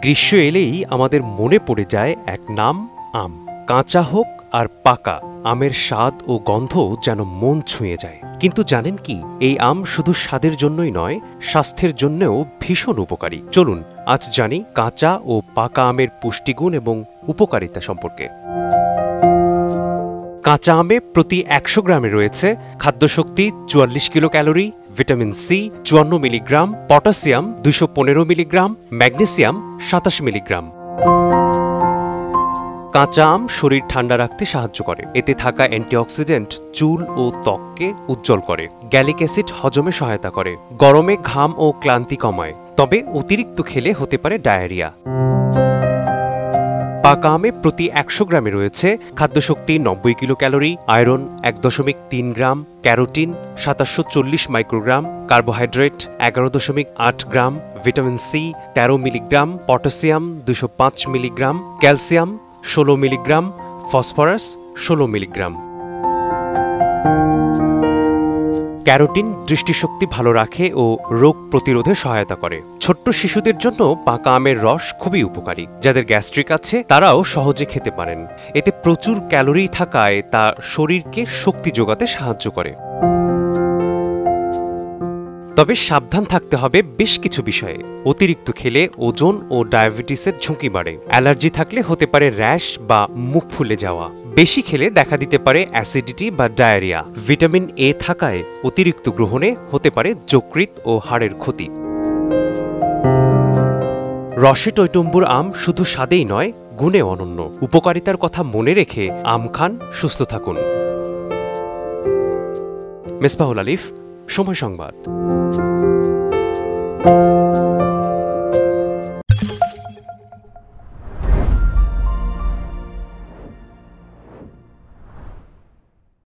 গ্রীষ্ম এলেই আমাদের মনে পড়ে যায় এক নাম, আম। কাঁচা হোক আর পাকা, আমের স্বাদ ও গন্ধ যেন মন ছুঁয়ে যায়। কিন্তু জানেন কি, এই আম শুধু স্বাদের জন্যই নয়, স্বাস্থ্যের জন্যও ভীষণ উপকারী। চলুন আজ জানি কাঁচা ও পাকা আমের পুষ্টিগুণ এবং উপকারিতা সম্পর্কে। কাঁচা আমে প্রতি 100 গ্রামে রয়েছে খাদ্যশক্তি 44 kilocalorie, vitamin C 54 milligram, potassium 215 milligram, magnesium 27 milligram. কাঁচা আম শরীর ঠান্ডা রাখতে সাহায্য করে। এতে থাকা অ্যান্টিঅক্সিডেন্ট চুল ও ত্বককে উজ্জ্বল করে। গ্যালিক অ্যাসিড হজমে সহায়তা করে। গরমে ঘাম ও ক্লান্তি কমায়। তবে অতিরিক্ত খেলে হতে পারে ডায়রিয়া। পাকা আমে প্রতি 100 গ্রামে রয়েছে খাদ্যশক্তি 90 kilo calorie, iron 1.3 gram, carotene 2740 microgram, carbohydrate 11.8 gram, vitamin C 13 milligram, potassium 205 milligram, calcium 16 milligram, phosphorus 16 milligram. Carotene দৃষ্টিশক্তি ভালো রাখে ও রোগ প্রতিরোধে সহায়তা করে। ছোট্ট শিশুদের জন্য পাকা আমের রস খুবই উপকারী। যাদের গ্যাস্ট্রিক আছে তারাও সহজে খেতে পারেন। এতে প্রচুর ক্যালোরি থাকায় তা শরীরকে শক্তি যোগাতে সাহায্য করে। তবে সাবধান থাকতে হবে বেশ কিছু বিষয়ে। অতিরিক্ত খেলে ওজন ও ডায়াবেটিসের ঝুঁকি বাড়ে। অ্যালার্জি থাকলে হতে পারে র্যাশ বা মুখ ফুলে যাওয়া। বেশি খেলে দেখা দিতে পারে অ্যাসিডিটি বা ডায়রিয়া। ভিটামিন এ থাকায় অতিরিক্ত গ্রহণে হতে পারে যকৃৎ ও হাড়ের ক্ষতি। রসে টইটুম্বুর আম শুধু স্বাদেই নয়, গুণে অনন্য। উপকারিতার কথা মনে রেখে আম খান, সুস্থ থাকুন। মেসবাহুল আলিফ, সময় সংবাদ।